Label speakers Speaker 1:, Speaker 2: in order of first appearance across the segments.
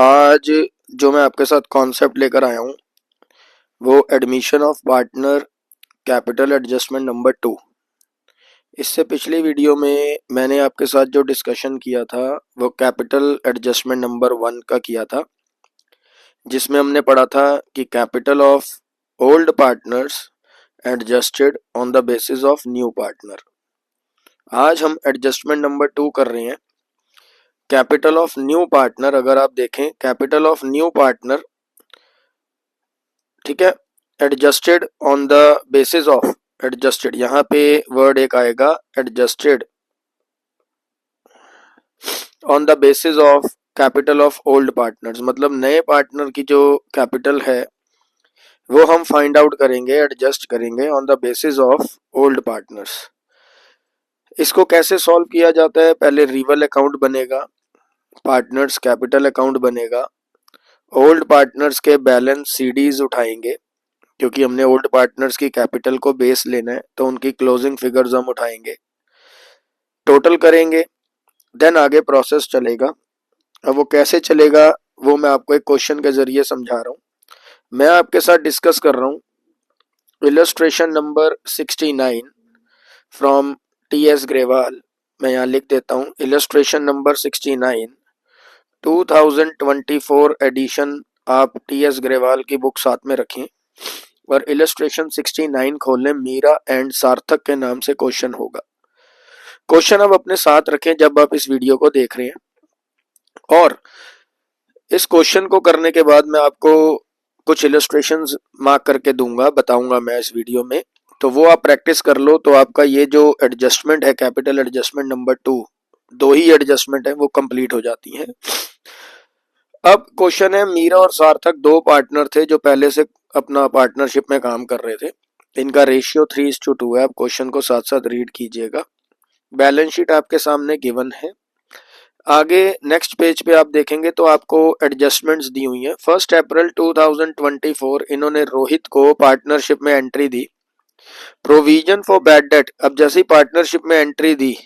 Speaker 1: आज जो मैं आपके साथ कॉन्सेप्ट लेकर आया हूँ वो admission of partner capital adjustment number 2। इससे पिछली वीडियो में मैंने आपके साथ जो डिस्कशन किया था वो कैपिटल एडजस्टमेंट नंबर 1 का किया था, जिसमें हमने पढ़ा था कि capital of old partners adjusted on the basis of new partner. आज हम एडजस्टमेंट नंबर 2 कर रहे हैं, कैपिटल ऑफ न्यू पार्टनर। अगर आप देखें कैपिटल ऑफ न्यू पार्टनर, ठीक है, adjusted on the basis of, adjusted यहाँ पे वर्ड एक आएगा adjusted on the basis of capital of old partners, मतलब नए पार्टनर की जो कैपिटल है वो हम फाइंड आउट करेंगे, एडजस्ट करेंगे on the basis of old partners. इसको कैसे सॉल्व किया जाता है? पहले रिवल अकाउंट बनेगा, पार्टनर्स कैपिटल अकाउंट बनेगा, ओल्ड पार्टनर्स के बैलेंस सीडीज उठाएंगे क्योंकि हमने ओल्ड पार्टनर्स की कैपिटल को बेस लेना है, तो उनकी क्लोजिंग फिगर्स हम उठाएंगे, टोटल करेंगे, देन आगे प्रोसेस चलेगा। अब वो कैसे चलेगा वो मैं आपको एक क्वेश्चन के जरिए समझा रहा हूँ। मैं आपके साथ डिस्कस कर रहा हूँ illustration number 69 from T.S.. Grewal. मैं यहाँ लिख देता हूँ इलस्ट्रेशन नंबर 69 2024 एडिशन। आप टी.एस. ग्रेवाल की बुक साथ में रखें और इलस्ट्रेशन 69 खोलें। मीरा एंड सार्थक के नाम से क्वेश्चन होगा। क्वेश्चन आप अपने साथ रखें जब आप इस वीडियो को देख रहे हैं, और इस क्वेश्चन को करने के बाद मैं आपको कुछ इलस्ट्रेशंस मार्क करके दूंगा, बताऊंगा मैं इस वीडियो में, तो वो आप प्रैक्टिस कर लो। तो आपका ये जो एडजस्टमेंट है कैपिटल एडजस्टमेंट नंबर 2, दो ही एडजस्टमेंट है वो कंप्लीट हो जाती हैं। अब क्वेश्चन है, मीरा और सार्थक दो पार्टनर थे जो पहले से अपना पार्टनरशिप में काम कर रहे थे। इनका रेशियो 3:2 है। आप क्वेश्चन को साथ साथ रीड कीजिएगा। बैलेंस शीट आपके सामने गिवन है। आगे नेक्स्ट पेज पे आप देखेंगे तो आपको एडजस्टमेंट्स दी हुई हैं। 1 अप्रैल 2024 इन्होंने रोहित को पार्टनरशिप में entry the. Provision for bad debt, अब जैसी पार्टनरशिप में एंट्री दी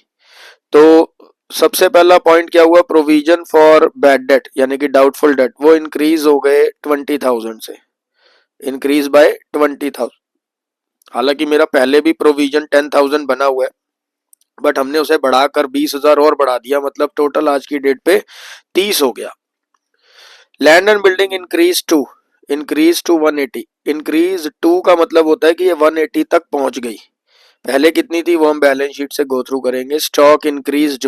Speaker 1: तो सबसे पहला पॉइंट क्या हुआ? प्रोविजन फॉर बैड डेट यानी कि डाउटफुल डेट, वो इंक्रीज हो गए 20,000 से, इंक्रीज बाय 20,000। हालांकि मेरा पहले भी प्रोविजन 10,000 बना हुआ है, बट हमने उसे बढ़ाकर 20,000 और बढ़ा दिया, मतलब टोटल आज की डेट पे 30 हो गया। Land and building increase to 180। Increase to का मतलब होता है कि ये 180 तक पहुंच गई। पहले कितनी थी वो हम बैलेंस शीट से गो थ्रू करेंगे। स्टॉक इंक्रीज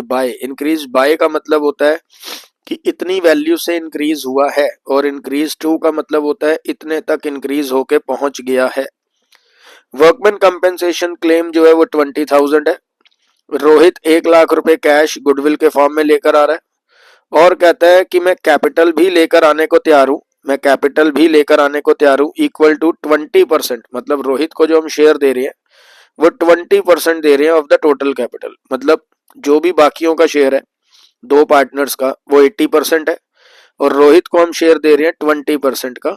Speaker 1: बाय का मतलब होता है कि इतनी वैल्यू से इंक्रीज हुआ है, और इंक्रीज टू का मतलब होता है इतने तक इंक्रीज होके पहुंच गया है। वर्कमैन कंपेंसेशन क्लेम जो है वो 20,000 है। रोहित 1,00,000 रुपए कैश गुडविल के फॉर्म में लेकर आ रहा है और कहता है कि मैं कैपिटल भी लेकर आने को तैयार हूं, मैं कैपिटल भी लेकर आने को तैयार हूं, इक्वल टू 20%। मतलब रोहित को जो हम शेयर दे रहे हैं वो 20% दे रहे हैं ऑफ द टोटल कैपिटल। मतलब जो भी बाकियों का शेयर है दो पार्टनर्स का वो 80% है, और रोहित को हम शेयर दे रहे हैं 20% का।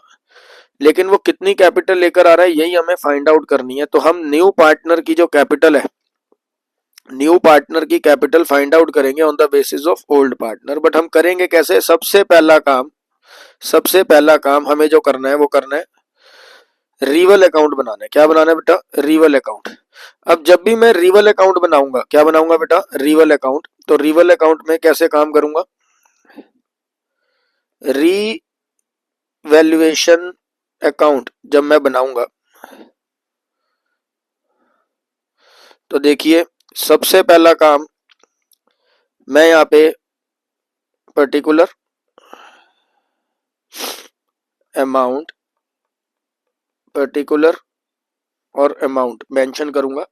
Speaker 1: लेकिन वो कितनी कैपिटल लेकर आ रहा है यही हमें फाइंड आउट करनी है। तो हम न्यू पार्टनर की जो कैपिटल है, न्यू पार्टनर की कैपिटल फाइंड आउट करेंगे on the basis of old partner. But हम करेंगे कैसे? सबसे पहला काम हमें जो करना है वो करना है रिवल अकाउंट बनाना है। क्या बनाना है बेटा? Reveal account. अब जब भी मैं रिवल अकाउंट बनाऊंगा, क्या बनाऊंगा बेटा? Reveal account. तो रिवल अकाउंट में कैसे काम करूंगा? रीवैल्यूएशन अकाउंट जब मैं बनाऊंगा तो देखिए सबसे पहला काम मैं यहाँ पे पर्टिकुलर अमाउंट, पर्टिकुलर और अमाउंट मेंशन करूंगा।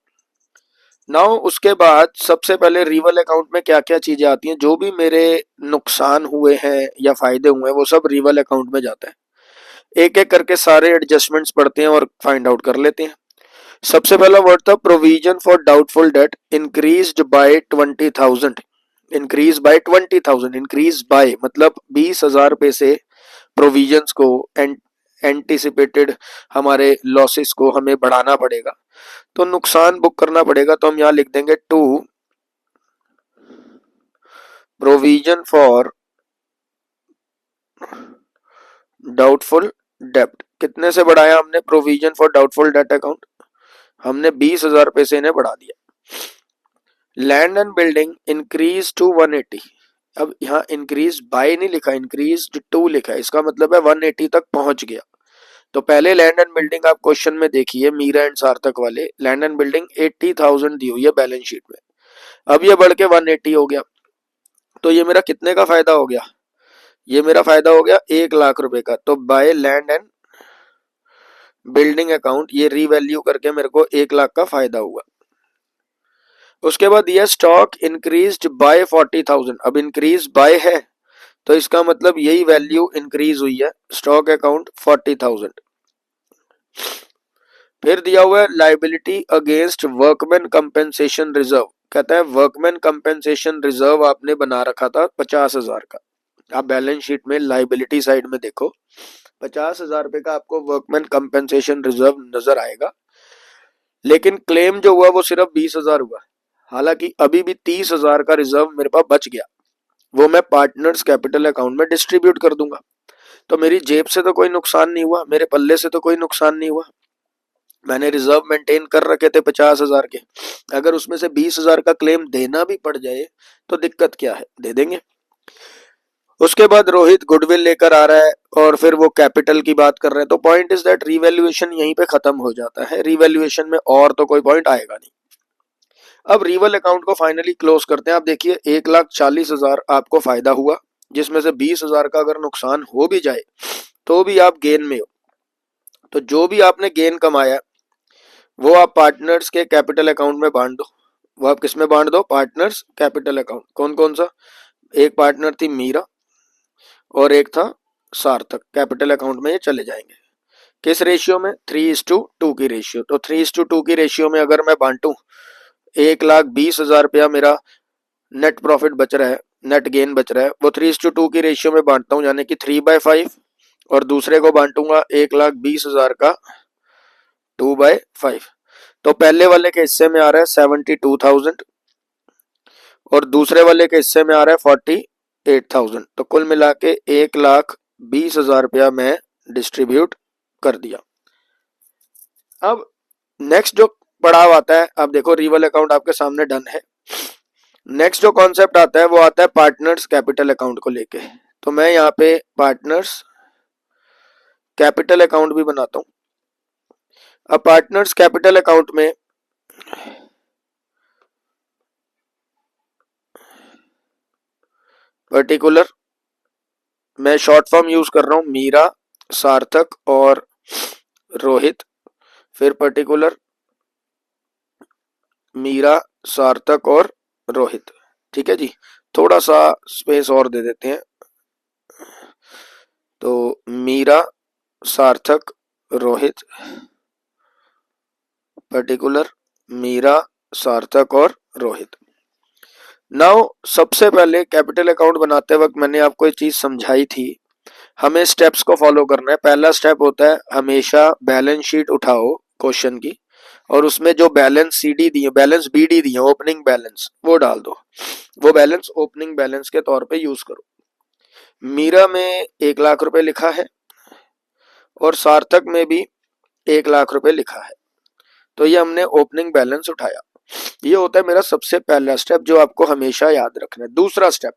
Speaker 1: नाउ उसके बाद सबसे पहले रिवल अकाउंट में क्या क्या चीजें आती हैं, जो भी मेरे नुकसान हुए हैं या फायदे हुए हैं वो सब रिवल अकाउंट में जाता है। एक एक करके सारे एडजस्टमेंट्स पढ़ते हैं और फाइंड आउट कर लेते हैं। सबसे पहला वर्ड था provision for doubtful date increased by 20,000। Increase by 20,000, increase by मतलब 20,000 रुपए से प्रोविजंस को, एंटिसिपेटेड हमारे लॉसेस को हमें बढ़ाना पड़ेगा, तो नुकसान बुक करना पड़ेगा। तो हम यहां लिख देंगे टू प्रोविजन फॉर डाउटफुल डेब्ट, कितने से बढ़ाया हमने provision for doubtful debt account, हमने 20,000 रुपए से इन्हें बढ़ा दिया। Land and building increase to 180, अब यहाँ इंक्रीज बाय नहीं लिखा, इंक्रीज टू लिखा है, इसका मतलब है 180 तक पहुंच गया। तो पहले लैंड एंड बिल्डिंग आप क्वेश्चन में देखिए, मीरा एंड सार्थक वाले, लैंड एंड बिल्डिंग 80,000 दी हुई है बैलेंस शीट में, अब ये बढ़ के 180 हो गया। तो ये मेरा कितने का फायदा हो गया, ये मेरा फायदा हो गया 1,00,000 रुपए का। तो by land and building account ये रीवैल्यू करके मेरे को 1,00,000 का फायदा हुआ। उसके बाद ये स्टॉक इंक्रीज्ड बाय 40,000, अब इंक्रीज बाय है तो इसका मतलब यही वैल्यू इंक्रीज हुई है, स्टॉक अकाउंट 40,000। फिर दिया हुआ है liability against workman compensation reserve, कहता है वर्कमैन कंपेंसेशन रिजर्व आपने बना रखा था 50,000 का, आप बैलेंस शीट में लाइबिलिटी साइड में देखो 50,000 रुपए का आपको वर्कमैन कंपेंसेशन रिजर्व नजर आएगा, लेकिन क्लेम जो हुआ वो सिर्फ 20,000 हुआ, हालांकि अभी भी 30,000 का रिजर्व मेरे पास बच गया, वो मैं पार्टनर्स कैपिटल अकाउंट में डिस्ट्रीब्यूट कर दूंगा। तो मेरी जेब से तो कोई नुकसान नहीं हुआ, मेरे पल्ले से तो कोई नुकसान नहीं हुआ, मैंने रिजर्व मेंटेन कर रखे थे 50,000 के, अगर उसमें से 20,000 का क्लेम देना भी पड़ जाए तो दिक्कत क्या है, दे देंगे। उसके बाद रोहित गुडविल लेकर आ रहा है और फिर वो कैपिटल की बात कर रहे हैं, तो पॉइंट इज दैट रिवैल्यूएशन यहीं पे खत्म हो जाता है, रिवैल्यूएशन में और तो कोई पॉइंट आएगा नहीं। अब रिवल अकाउंट को फाइनली क्लोज करते हैं। आप देखिए 1,40,000 आपको फायदा हुआ, जिसमें से 20,000 का अगर नुकसान हो भी जाए तो भी आप गेन में हो। तो जो भी आपने गेन कमाया वो आप पार्टनर्स के कैपिटल अकाउंट में बांट दो, वो आप किस में बांट दो, पार्टनर्स कैपिटल अकाउंट। कौन कौन सा, एक पार्टनर थी मीरा और एक था सार्थक, कैपिटल अकाउंट में ये चले जाएंगे। किस रेशियो में, 3:2 की रेशियो। तो 3:2 की रेशियो में अगर मैं बांटू, 1,20,000 रुपया मेरा नेट प्रॉफिट बच रहा है, नेट गेन बच रहा है, वो 3:2 की रेशियो में बांटता हूँ, यानी कि 3/5, और दूसरे को बांटूंगा 1,20,000 का 2/5। तो पहले वाले के हिस्से में आ रहा है 72,000 और दूसरे वाले के हिस्से में आ रहा है 48,000, तो कुल मिला के 1,20,000 रुपया मैं डिस्ट्रीब्यूट कर दिया। अब नेक्स्ट जो पड़ाव आता है, अब देखो रिवल अकाउंट आपके सामने डन है, नेक्स्ट जो कॉन्सेप्ट आता है वो आता है पार्टनर्स कैपिटल अकाउंट को लेके। तो मैं यहाँ पे पार्टनर्स कैपिटल अकाउंट भी बनाता हूँ। अब पार्टनर्स कैपिटल अकाउंट में पर्टिकुलर मैं शॉर्ट फॉर्म यूज कर रहा हूँ, मीरा, सार्थक और रोहित, फिर पर्टिकुलर मीरा, सार्थक और रोहित। ठीक है जी, थोड़ा सा स्पेस और दे देते हैं, तो मीरा, सार्थक, रोहित, पर्टिकुलर मीरा, सार्थक और रोहित। नाउ सबसे पहले कैपिटल अकाउंट बनाते वक्त मैंने आपको एक चीज समझाई थी, हमें स्टेप्स को फॉलो करना है। पहला स्टेप होता है हमेशा बैलेंस शीट उठाओ क्वेश्चन की, और उसमें जो बैलेंस सीडी दिए, बैलेंस बीडी दिए, ओपनिंग बैलेंस, वो डाल दो, वो बैलेंस ओपनिंग बैलेंस के तौर पे यूज करो। मीरा में 1,00,000 रुपए लिखा है और सार्थक में भी 1,00,000 रुपए लिखा है, तो ये हमने ओपनिंग बैलेंस उठाया। ये होता है मेरा सबसे पहला स्टेप जो आपको हमेशा याद रखना है। दूसरा स्टेप,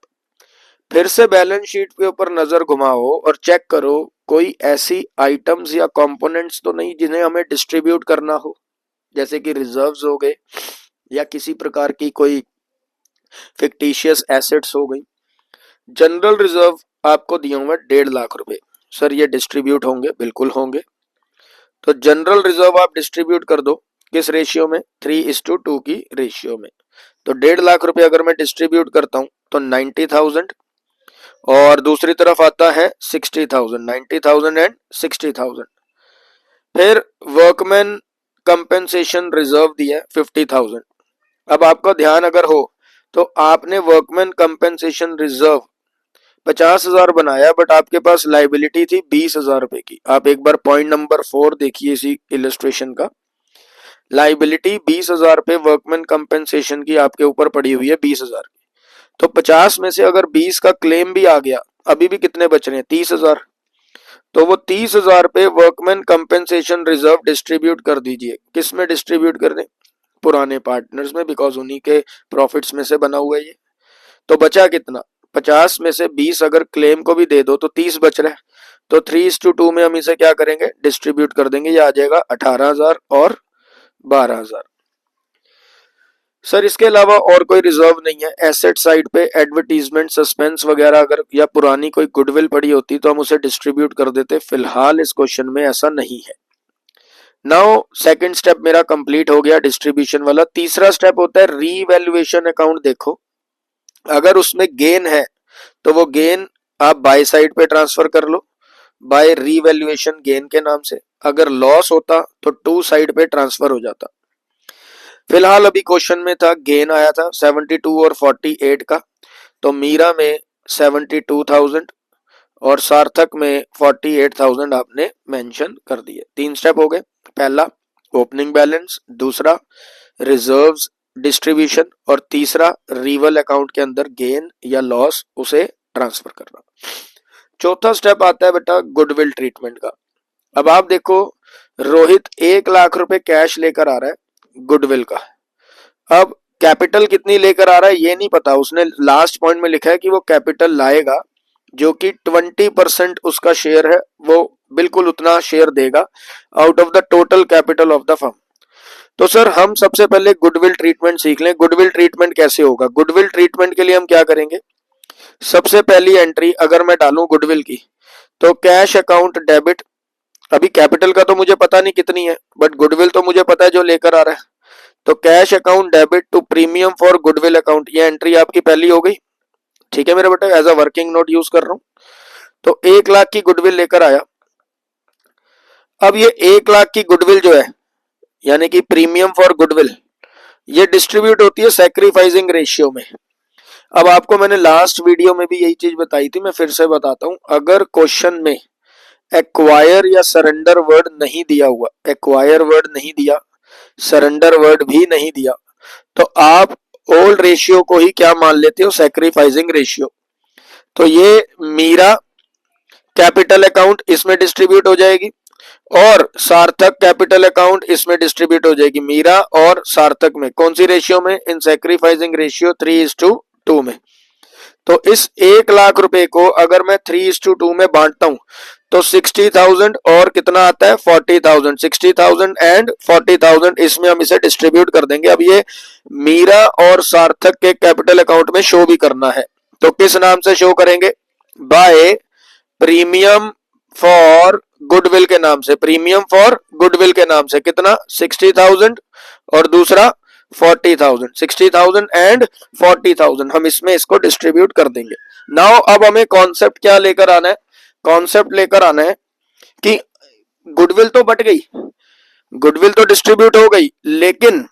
Speaker 1: फिर से बैलेंस शीट के ऊपर नजर घुमाओ और चेक करो कोई ऐसी आइटम्स या कंपोनेंट्स तो नहीं जिन्हें हमें डिस्ट्रीब्यूट करना हो, जैसे कि रिजर्व्स हो गए या किसी प्रकार की कोई फिक्टिशियस एसेट्स हो गई। जनरल रिजर्व आपको दिया हुआ 1,50,000 रुपए, सर ये डिस्ट्रीब्यूट होंगे, बिल्कुल होंगे। तो जनरल रिजर्व आप डिस्ट्रीब्यूट कर दो, किस रेशियो में, 3:2 की रेशियो में। तो 1,50,000 रुपए अगर मैं डिस्ट्रीब्यूट करता हूं तो 90,000, और दूसरी तरफ आता है 60,000, 90,000 एंड 60,000। फिर वर्कमैन कंपेंसेशन रिजर्व दिया 50,000। अब आपका ध्यान अगर हो तो आपने वर्कमैन कंपेंसेशन रिजर्व 50,000 बनाया, बट आपके पास लाइबिलिटी थी 20,000 रुपए की। आप एक बार पॉइंट नंबर 4 देखिए इसी इलस्ट्रेशन का, लाइबिलिटी 20,000 रुपए वर्कमैन कंपेंसेशन की आपके ऊपर पड़ी हुई है 20,000 की। तो 50 में से अगर 20 का क्लेम भी आ गया, अभी भी कितने बच रहे हैं, 30,000। तो वो 30,000 पे वर्कमैन कंपेंसेशन रिजर्व डिस्ट्रीब्यूट कर दीजिए। किस में डिस्ट्रीब्यूट कर दें? पुराने पार्टनर्स में, बिकॉज उन्हीं के प्रॉफिट्स में से बना हुआ है ये। तो बचा कितना? 50 में से 20 अगर क्लेम को भी दे दो तो 30 बच रहा है। तो 3:2 में हम इसे क्या करेंगे? डिस्ट्रीब्यूट कर देंगे। ये आ जाएगा 18,000 और 12,000। सर इसके अलावा और कोई रिजर्व नहीं है एसेट साइड पे? एडवर्टीजमेंट, सस्पेंस वगैरह अगर या पुरानी कोई गुडविल पड़ी होती तो हम उसे डिस्ट्रीब्यूट कर देते। फिलहाल इस क्वेश्चन में ऐसा नहीं है। नाउ सेकंड स्टेप मेरा कंप्लीट हो गया डिस्ट्रीब्यूशन वाला। तीसरा स्टेप होता है रीवैल्यूएशन अकाउंट। देखो अगर उसमें गेन है तो वो गेन आप बाय साइड पे ट्रांसफर कर लो बाय रीवैल्यूएशन गेन के नाम से। अगर लॉस होता तो टू साइड पे ट्रांसफर हो जाता। फिलहाल अभी क्वेश्चन में था गेन आया था 72 और 48 का, तो मीरा में 72,000 और सार्थक में 48,000 आपने मेंशन कर दिए। 3 स्टेप हो गए। पहला ओपनिंग बैलेंस, दूसरा रिजर्व्स डिस्ट्रीब्यूशन और तीसरा रिवल अकाउंट के अंदर गेन या लॉस उसे ट्रांसफर करना। चौथा स्टेप आता है बेटा गुडविल ट्रीटमेंट का। अब आप देखो रोहित 1 लाख रुपए कैश लेकर आ रहा है गुडविल का। अब कैपिटल कितनी लेकर आ रहा है ये नहीं पता। उसने लास्ट पॉइंट में लिखा है कि वो कैपिटल लाएगा जो कि 20% उसका शेयर है, वो बिल्कुल उतना शेयर देगा out of the total capital of the firm. तो सर हम सबसे पहले गुडविल ट्रीटमेंट सीख लें। गुडविल ट्रीटमेंट कैसे होगा? गुडविल ट्रीटमेंट के लिए हम क्या करेंगे? सबसे पहली एंट्री अगर मैं डालूं गुडविल की तो कैश अकाउंट डेबिट। अभी कैपिटल का तो मुझे पता नहीं कितनी है, बट गुडविल तो मुझे पता है जो लेकर आ रहा है। तो cash account debit to premium for goodwill account, ये एंट्री आपकी पहली हो गई। ठीक है मेरे बेटा, as a working note use कर रहा हूं। तो 1 लाख की गुडविल लेकर आया। अब ये 1 लाख की गुडविल जो है यानी कि प्रीमियम फॉर गुडविल, ये डिस्ट्रीब्यूट होती है सैक्रिफाइसिंग रेशियो में। अब आपको मैंने लास्ट वीडियो में भी यही चीज बताई थी, मैं फिर से बताता हूं। अगर क्वेश्चन में एक्वायर या सरेंडर वर्ड नहीं दिया हुआ, एक्वायर वर्ड नहीं दिया, सरेंडर वर्ड भी नहीं दिया, तो आप ओल्ड रेशियो को ही क्या मान लेते हो? Sacrificing ratio. तो ये मीरा कैपिटल अकाउंट इसमें डिस्ट्रीब्यूट हो जाएगी और सार्थक कैपिटल अकाउंट इसमें डिस्ट्रीब्यूट हो जाएगी। मीरा और सार्थक में कौन सी रेशियो में? इन सैक्रिफाइसिंग रेशियो 3:2 में। तो इस 1 लाख रुपए को अगर मैं 3:2 में बांटता हूं तो 60,000 और कितना आता है? 40,000। 60,000 एंड 40,000 इसमें हम इसे डिस्ट्रीब्यूट कर देंगे। अब ये मीरा और सार्थक के कैपिटल अकाउंट में शो भी करना है, तो किस नाम से शो करेंगे? बाय प्रीमियम फॉर गुडविल के नाम से। प्रीमियम फॉर गुडविल के नाम से कितना? 60,000 और दूसरा 40,000। 60,000 एंड 40,000 हम इसमें इसको डिस्ट्रीब्यूट कर देंगे। नाउ अब हमें कॉन्सेप्ट क्या लेकर आना है? कॉन्सेप्ट लेकर आना है कि गुडविल तो बट गई, गुडविल तो डिस्ट्रीब्यूट हो गई, लेकिन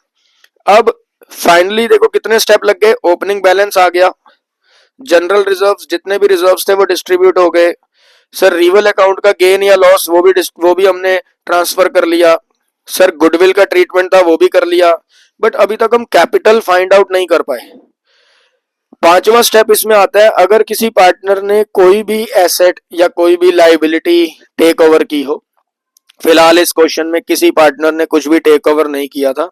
Speaker 1: अब फाइनली देखो कितने स्टेप लग गए। ओपनिंग बैलेंस आ गया, जनरल रिजर्व्स जितने भी रिजर्व्स थे वो डिस्ट्रीब्यूट हो गए। सर रिवल अकाउंट का गेन या लॉस वो भी हमने ट्रांसफर कर लिया। सर गुडविल का ट्रीटमेंट था वो भी कर लिया, बट अभी तक हम कैपिटल फाइंड आउट नहीं कर पाए। पांचवा स्टेप इसमें आता है अगर किसी पार्टनर ने कोई भी एसेट या कोई भी लाइबिलिटी टेक ओवर की हो। फिलहाल इस क्वेश्चन में किसी पार्टनर ने कुछ भी टेक ओवर नहीं किया था।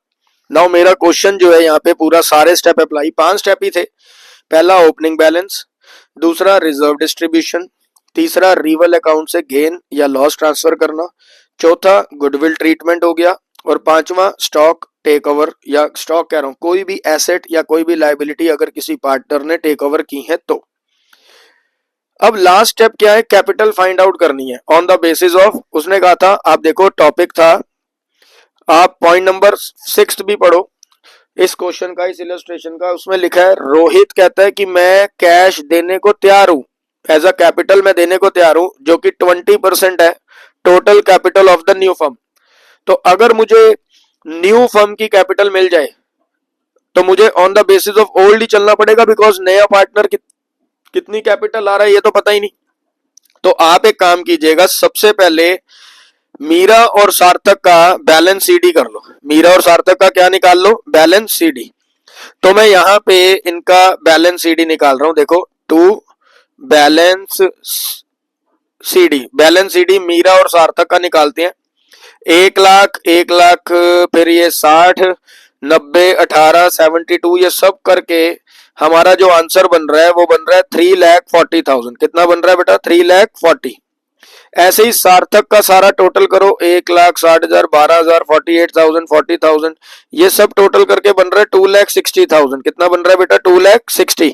Speaker 1: नाउ मेरा क्वेश्चन जो है यहाँ पे पूरा सारे स्टेप अप्लाई, 5 स्टेप ही थे। पहला ओपनिंग बैलेंस, दूसरा रिजर्व डिस्ट्रीब्यूशन, तीसरा रिवल अकाउंट से गेन या लॉस ट्रांसफर करना, चौथा गुडविल ट्रीटमेंट हो गया और पांचवा स्टॉक टेक ओवर या स्टॉक कह रहा हूं कोई भी एसेट या कोई भी लाइबिलिटी अगर किसी पार्टनर ने टेक ओवर की है तो। अब लास्ट स्टेप क्या है? कैपिटल फाइंड आउट करनी है ऑन द बेसिस ऑफ, उसने कहा था, आप देखो टॉपिक था, आप पॉइंट नंबर 6 भी पढ़ो इस क्वेश्चन का, इस इलस्ट्रेशन का। उसमें लिखा है रोहित कहता है कि मैं कैश देने को तैयार हूं, एज अ कैपिटल मैं देने को तैयार हूं जो कि 20% है total capital of the new firm. तो अगर मुझे न्यू फर्म की कैपिटल मिल जाए तो मुझे on the basis of old ही चलना पड़ेगा, बिकॉज नया पार्टनर कितनी कैपिटल आ रहा है ये तो पता ही नहीं। तो आप एक काम कीजिएगा, सबसे पहले मीरा और सार्थक का बैलेंस सीडी कर लो। मीरा और सार्थक का क्या निकाल लो? Balance CD. तो मैं यहां पे इनका बैलेंस सीडी निकाल रहा हूं। देखो to balance CD, balance CD Meera और सार्थक का निकालते हैं। 1 लाख, 1 लाख, फिर ये 60, 90, 18, 72, ये सब करके हमारा जो आंसर बन रहा है वो बन रहा है 3,40,000। कितना बन रहा है बेटा? 3,40,000। ऐसे ही सार्थक का सारा टोटल करो, 1,60,000, 12,000, 48,000, 40,000, ये सब टोटल करके बन रहा है 2,60,000। कितना बन रहा है बेटा? 2,60,000।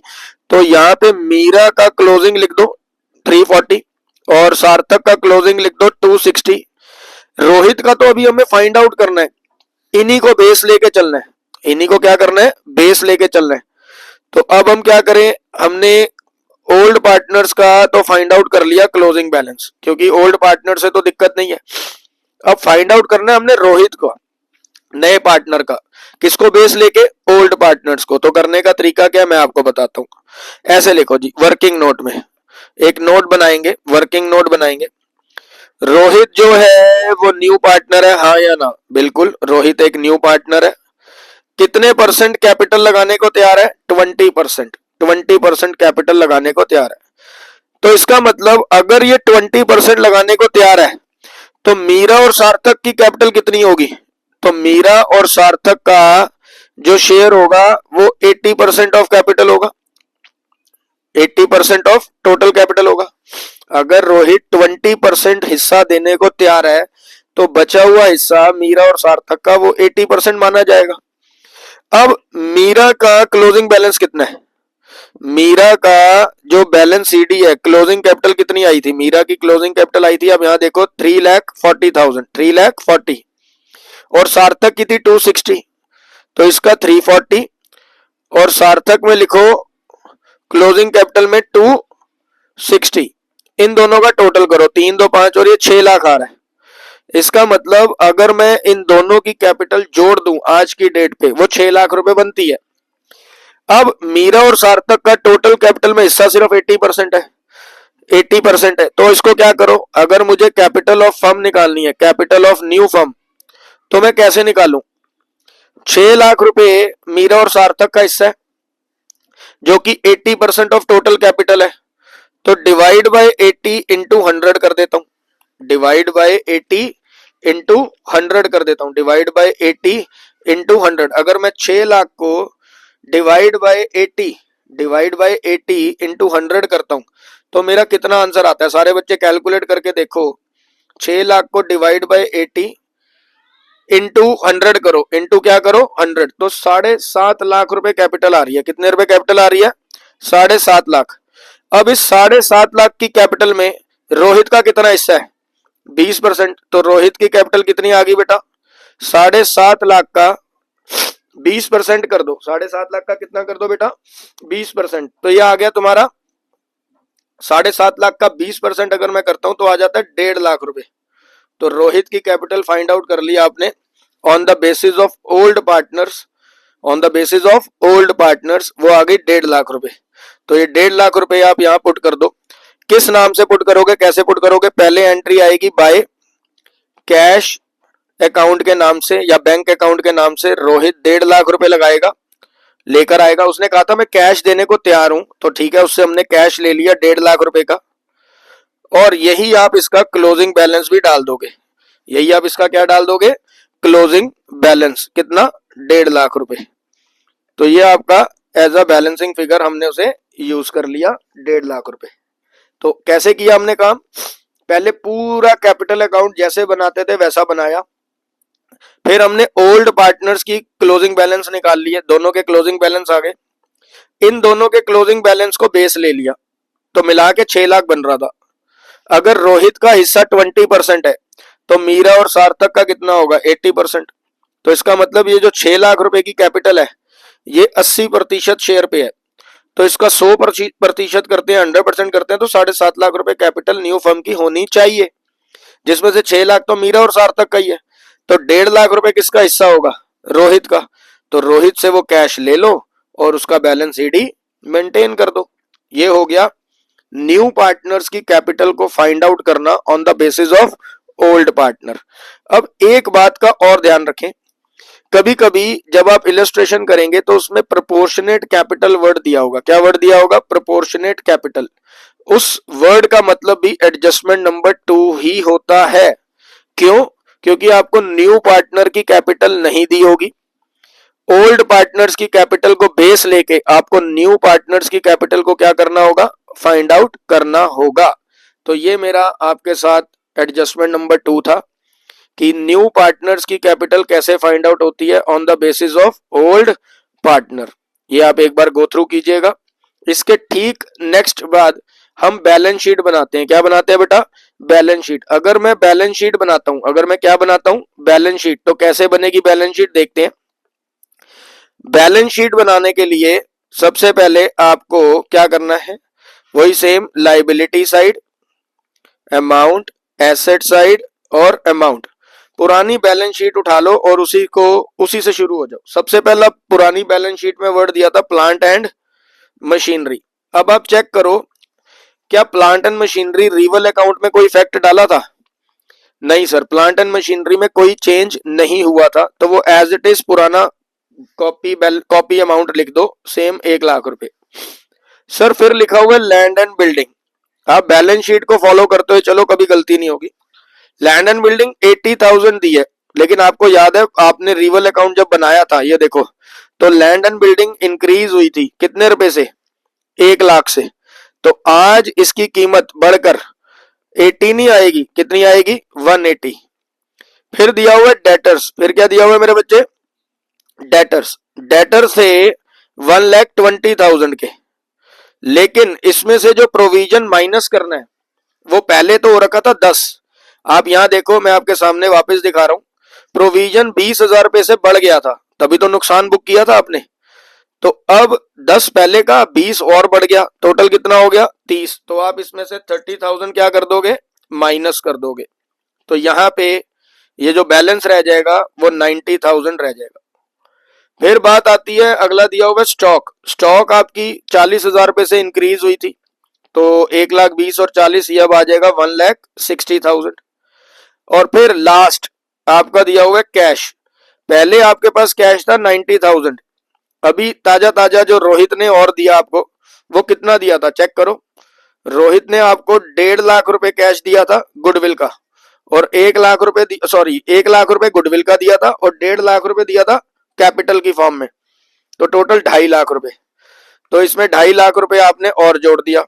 Speaker 1: तो यहाँ पे मीरा का क्लोजिंग लिख दो 340 और सार्थक का क्लोजिंग लिख दो 260। रोहित का तो अभी हमें फाइंड आउट करना है, इन्हीं को बेस लेके चलना है, इन्हीं को क्या करना है? बेस लेके चलना है। तो अब हम क्या करें? हमने ओल्ड पार्टनर्स का तो फाइंड आउट कर लिया क्लोजिंग बैलेंस, क्योंकि ओल्ड पार्टनर से तो दिक्कत नहीं है। अब फाइंड आउट करना है हमने रोहित को, नए पार्टनर का। किसको बेस लेके? ओल्ड पार्टनर्स को। तो करने का तरीका क्या मैं आपको बताता हूं। ऐसे लिखो जी, वर्किंग नोट में एक नोट बनाएंगे, वर्किंग नोट बनाएंगे। रोहित जो है वो न्यू पार्टनर है, हाँ या ना? बिल्कुल, रोहित एक न्यू पार्टनर है। कितने परसेंट कैपिटल लगाने को तैयार है? 20%। 20% कैपिटल लगाने को तैयार है। तो इसका मतलब अगर ये 20% लगाने को तैयार है तो मीरा और सार्थक की कैपिटल कितनी होगी? तो मीरा और सार्थक का जो शेयर होगा वो 80% ऑफ कैपिटल होगा, 80% ऑफ टोटल कैपिटल होगा। अगर रोहित 20% हिस्सा देने को तैयार है तो बचा हुआ हिस्सा मीरा और सार्थक का वो 80% माना जाएगा। अब मीरा का क्लोजिंग बैलेंस कितना है? मीरा का जो बैलेंस सीडी है, क्लोजिंग कैपिटल कितनी आई थी? मीरा की क्लोजिंग कैपिटल आई थी, अब यहां देखो 3,40,000, 3,40,000। और सार्थक की थी 260, तो इसका 340 और सार्थक में लिखो क्लोजिंग कैपिटल में 260। इन दोनों का टोटल करो, 3 2 5 और ये 6 लाख आ रहा है। इसका मतलब अगर मैं इन दोनों की कैपिटल जोड़ दूं आज की डेट पे, वो 6 लाख रुपए बनती है। अब मीरा और सार्थक का टोटल कैपिटल में हिस्सा सिर्फ 80% है, 80% है। तो इसको क्या करो, अगर मुझे कैपिटल ऑफ फर्म निकालनी है, कैपिटल ऑफ न्यू फर्म, तो मैं कैसे निकालूं? 6 लाख रुपए मीरा और सार्थक का हिस्सा है जो कि 80% ऑफ टोटल कैपिटल है। तो डिवाइड बाय 80 इंटू 100 कर देता हूं, डिवाइड बाय 80 इंटू 100 कर देता हूं, डिवाइड बाय 80 इंटू 100। अगर मैं 6 लाख को divide by 80, divide by 80 into 100 करता हूं तो मेरा कितना आंसर आता है? सारे बच्चे कैलकुलेट करके देखो। 6 लाख को डिवाइड बाय 80 इंटू 100 करो, इंटू क्या करो? 100। तो 7.5 लाख रुपए कैपिटल आ रही है। कितने रुपए कैपिटल आ रही है? 7.5 लाख। अब इस 7.5 लाख की कैपिटल में रोहित का कितना हिस्सा है? 20%। तो रोहित की कैपिटल कितनी आ गई बेटा? 7.5 लाख का 20% कर दो, 7.5 लाख का कितना कर दो बेटा? 20%। तो ये आ गया तुम्हारा 7.5 लाख का 20% अगर मैं करता हूं तो आ जाता है 1.5 लाख रुपए। तो रोहित की कैपिटल फाइंड आउट कर लिया आपने on the basis of old partners, on the basis of old partners वो आ गई 1.5 लाख रुपए। तो ये 1.5 लाख रुपए आप यहां पुट कर दो। किस नाम से पुट करोगे, कैसे पुट करोगे? पहले एंट्री आएगी बाय कैश अकाउंट के नाम से या बैंक अकाउंट के नाम से। रोहित 1.5 लाख रुपए लगाएगा, लेकर आएगा। उसने कहा था मैं कैश देने को तैयार हूं, तो ठीक है, उससे हमने कैश ले लिया 1.5 लाख रुपए का। और यही आप इसका क्लोजिंग बैलेंस भी डाल दोगे, यही आप इसका क्या डाल दोगे? Closing balance. कितना? 1.5 लाख रुपए। तो ये आपका एज अ बैलेंसिंग फिगर हमने उसे यूज कर लिया 1.5 लाख रुपए। तो कैसे किया हमने काम? पहले पूरा कैपिटल अकाउंट जैसे बनाते थे वैसा बनाया, फिर हमने ओल्ड पार्टनर्स की क्लोजिंग बैलेंस निकाल लिए, दोनों के क्लोजिंग बैलेंस आ गए। इन दोनों के क्लोजिंग बैलेंस को बेस ले लिया, तो मिला के 6 लाख बन रहा था। अगर रोहित का हिस्सा 20% है तो मीरा और सार्थक का कितना होगा? 80%। तो इसका मतलब ये जो 6 लाख रुपए की कैपिटल है ये 80% शेयर पे है, तो इसका 100% करते हैं, 100% करते हैं तो 7.5 लाख रुपए कैपिटल न्यू फर्म की होनी चाहिए, जिसमें से 6 लाख तो मीरा और सार्थक का ही है। तो 1.5 लाख रुपए किसका हिस्सा होगा? रोहित का। तो रोहित से वो कैश ले लो और उसका बैलेंस ईडी मेंटेन कर दो। ये हो गया न्यू पार्टनर्स की कैपिटल को फाइंड आउट करना on the basis of old partner. अब एक बात का और ध्यान रखें, कभी कभी जब आप इलस्ट्रेशन करेंगे तो उसमें प्रोपोर्शनेट कैपिटल वर्ड दिया होगा। क्या वर्ड दिया होगा? Proportionate capital. उस वर्ड का मतलब भी एडजस्टमेंट नंबर 2 ही होता है। क्यों? क्योंकि आपको न्यू पार्टनर की कैपिटल नहीं दी होगी, ओल्ड पार्टनर्स की कैपिटल को बेस लेके आपको न्यू पार्टनर्स की कैपिटल को क्या करना होगा, फाइंड आउट करना होगा। तो ये मेरा आपके साथ एडजस्टमेंट नंबर 2 था कि न्यू पार्टनर्स की कैपिटल कैसे फाइंड आउट होती है on the basis of old partner. ये आप एक बार गो थ्रू कीजिएगा। इसके ठीक नेक्स्ट बाद हम बैलेंस शीट बनाते हैं। क्या बनाते हैं बेटा? Balance sheet. अगर मैं बैलेंस शीट बनाता हूं, अगर मैं क्या बनाता हूं, बैलेंस शीट, तो कैसे बनेगी बैलेंस शीट देखते हैं। बैलेंस शीट बनाने के लिए सबसे पहले आपको क्या करना है, वही same liability side, amount, asset side और अमाउंट। पुरानी बैलेंस शीट उठा लो और उसी से शुरू हो जाओ। सबसे पहला पुरानी बैलेंस शीट में वर्ड दिया था प्लांट एंड मशीनरी। अब आप चेक करो, क्या plant and machinery reveal account में कोई इफेक्ट डाला था? नहीं सर, प्लांट एंड मशीनरी में कोई चेंज नहीं हुआ था, तो वो एज इट इज पुराना कॉपी अमाउंट लिख दो, सेम 1 लाख रुपए। सर फिर लिखा हुआ है लैंड एंड बिल्डिंग। आप बैलेंस शीट को फॉलो करते हो, चलो कभी गलती नहीं होगी। लैंड एंड बिल्डिंग 80,000 दी है, लेकिन आपको याद है आपने रिवल अकाउंट जब बनाया था, ये देखो, तो लैंड एंड बिल्डिंग इंक्रीज हुई थी कितने रुपए से? 1 लाख से। तो आज इसकी कीमत बढ़कर 80 नहीं आएगी, कितनी आएगी? 180। फिर दिया हुआ है डेटर्स। फिर क्या दिया हुआ है मेरे बच्चे? डेटर्स। डेटर से 1,20,000 के, लेकिन इसमें से जो प्रोविजन माइनस करना है वो पहले तो हो रखा था 10। आप यहां देखो, मैं आपके सामने वापस दिखा रहा हूं, प्रोविजन 20,000 रुपए से बढ़ गया था, तभी तो नुकसान बुक किया था आपने। तो अब 10 पहले का, 20 और बढ़ गया, टोटल कितना हो गया? 30। तो आप इसमें से 30,000 क्या कर दोगे? माइनस कर दोगे। तो यहां पे ये जो बैलेंस रह जाएगा वो 90,000 रह जाएगा। फिर बात आती है, अगला दिया हुआ स्टॉक। स्टॉक आपकी 40,000 रुपए से इंक्रीज हुई थी, तो 1,20,000 और 40, ये अब आ जाएगा 1,60,000। और फिर लास्ट आपका दिया हुआ है कैश। पहले आपके पास कैश था 90,000, अभी ताजा ताजा जो रोहित ने और दिया आपको, वो कितना दिया था चेक करो। रोहित ने आपको 1.5 लाख रुपए कैश दिया था गुडविल का, और 1 लाख रुपए 1 लाख रुपए गुडविल का दिया था, और 1.5 लाख रुपए दिया था कैपिटल की फॉर्म में, तो टोटल 2.5 लाख रुपए। तो इसमें 2.5 लाख रुपए आपने और जोड़ दिया,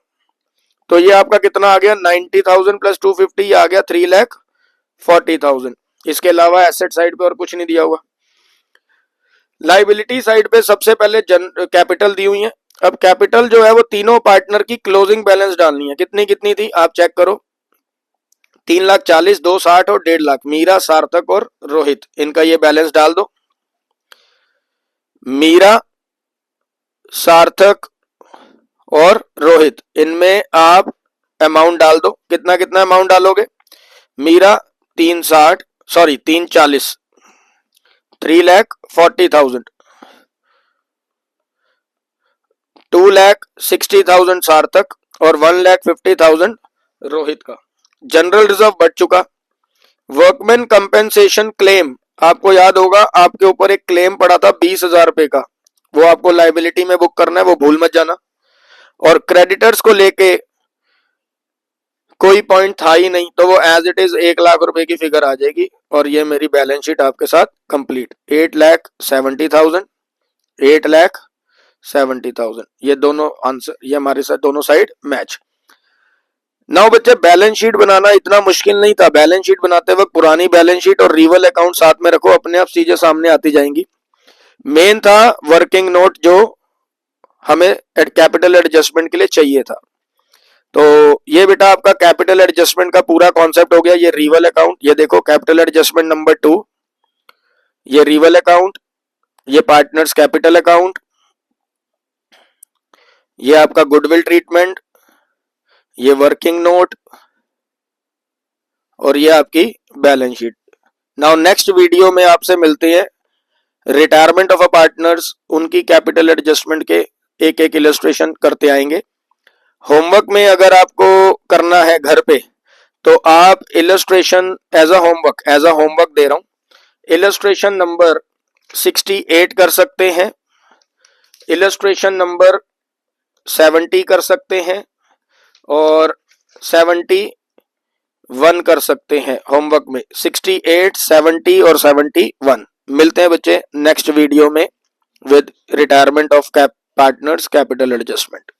Speaker 1: तो ये आपका कितना आ गया? 90,000 प्लस 250, आ गया 3,40,000। इसके अलावा एसेट साइड पे और कुछ नहीं दिया हुआ। लाइबिलिटी साइड पे सबसे पहले कैपिटल दी हुई है। अब कैपिटल जो है वो तीनों पार्टनर की क्लोजिंग बैलेंस डालनी है। कितनी कितनी थी आप चेक करो, 3,40,000, 2,60 और 1.5 लाख। मीरा, सार्थक और रोहित, इनका ये बैलेंस डाल दो। मीरा, सार्थक और रोहित, इनमें आप अमाउंट डाल दो। कितना कितना अमाउंट डालोगे? मीरा 340, 3,40,000, 2,60,000 सार्थक और 1,50,000 रोहित का। जनरल रिजर्व बढ़ चुका। वर्कमैन कंपेंसेशन क्लेम, आपको याद होगा आपके ऊपर एक क्लेम पड़ा था 20,000 रुपए का, वो आपको लाइबिलिटी में बुक करना है, वो भूल मत जाना। और क्रेडिटर्स को लेके कोई पॉइंट था ही नहीं, तो वो एज इट इज 1 लाख रुपए की फिगर आ जाएगी। और ये मेरी बैलेंस शीट आपके साथ कंप्लीट। 8,70,000, 8,70,000, ये दोनों आंसर, ये हमारे साथ दोनों साइड मैच। नाउ बच्चे, बैलेंस शीट बनाना इतना मुश्किल नहीं था। बैलेंस शीट बनाते वक्त पुरानी बैलेंस शीट और रिवल अकाउंट साथ में रखो, अपने आप चीजें सामने आती जाएंगी। मेन था वर्किंग नोट, जो हमें कैपिटल एडजस्टमेंट के लिए चाहिए था। तो ये बेटा आपका कैपिटल एडजस्टमेंट का पूरा कॉन्सेप्ट हो गया। ये रिवल अकाउंट, ये देखो कैपिटल एडजस्टमेंट नंबर 2, ये रिवल अकाउंट, ये पार्टनर्स कैपिटल अकाउंट, ये आपका गुडविल ट्रीटमेंट, ये वर्किंग नोट, और ये आपकी balance sheet. Now next video में आपसे मिलते हैं रिटायरमेंट ऑफ अ पार्टनर्स, उनकी कैपिटल एडजस्टमेंट के एक एक इलस्ट्रेशन करते आएंगे। होमवर्क में अगर आपको करना है घर पे, तो आप इलस्ट्रेशन एज अ होमवर्क दे रहा हूं, इलस्ट्रेशन नंबर 68 कर सकते हैं, इलस्ट्रेशन नंबर 70 कर सकते हैं, और 71 कर सकते हैं होमवर्क में। 68, 70 और 71। मिलते हैं बच्चे नेक्स्ट वीडियो में with retirement of partners capital adjustment.